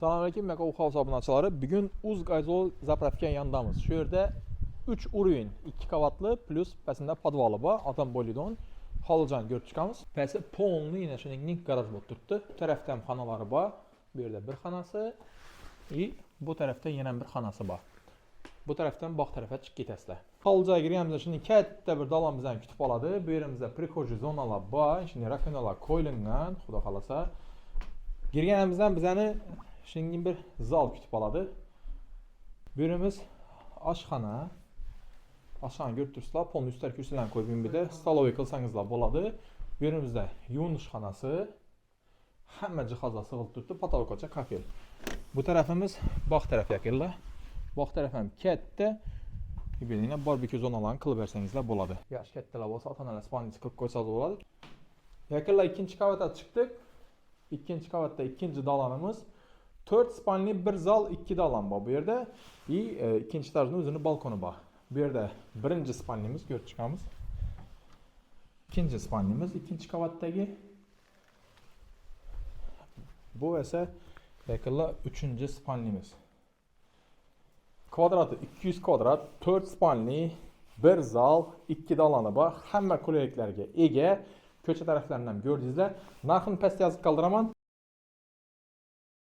Selamünaleyküm, Meka Uxav sabunçaları. Bugün Uzgayzol zapravkan yanındamız. Şu yerde 3 uruin, 2 kavatlı plus pəsində podvalı var. Adam bolidon. Halıcan görüb çıxamız. Pəsi polnu yine şunun garaj oturtdu. Bu tərəfdən xanaları var. Bir də bir xanası. Bu tərəfdə yenə bir xanası var. Bu tərəfdən bax tərəfə çıx getəslə. Halıcaya girəyəmizdə şimdi kətdə bir dalan bizdən kütüb aladı. Bu yerimizdə prikoji zonalar var. Şimdi rakonalar koyulungan, xuda xalasa. Girgənimizdən bizəni şimdi bir zal kütüb aladı. Birimiz aşxana. Aşağıya götürürsülər, polun üstlər kürsülərini qoyub bir də stalovi qılsanızla boladı. Birimizdə yuyunuş xanası. Həmmə cihazla sığılıb tutdu, patoloqaca kafel. Bu tərəfimiz bax tərəf yakırlar. Bax tərəfim kətdə. Birinə barbekü zonalarını qılıb versənizlə boladı. Yaş kətdələr olsa atanələ spanici qılıb qoysaz oladı. Yakırlar ikinci kavata çıxdıq. İkinci kavatta ikinci dalanımız. 4 spanli bir zal, 2 dalan var bu yerde. İkinci tarzının üzerinde balkonu var. Bir yerde birinci spanlimiz görüp çıkamız. İkinci spanlimiz ikinci kavattaki. Bu ise yakılla üçüncü spanlimiz. Kvadratı 200 kvadrat, 4 spanli, bir zal, 2 dalanı var. Həmmə kuleliklərə ege. Köçə tərəflərindən gördünüzlər. Narxını pəst yazıb qaldıraman.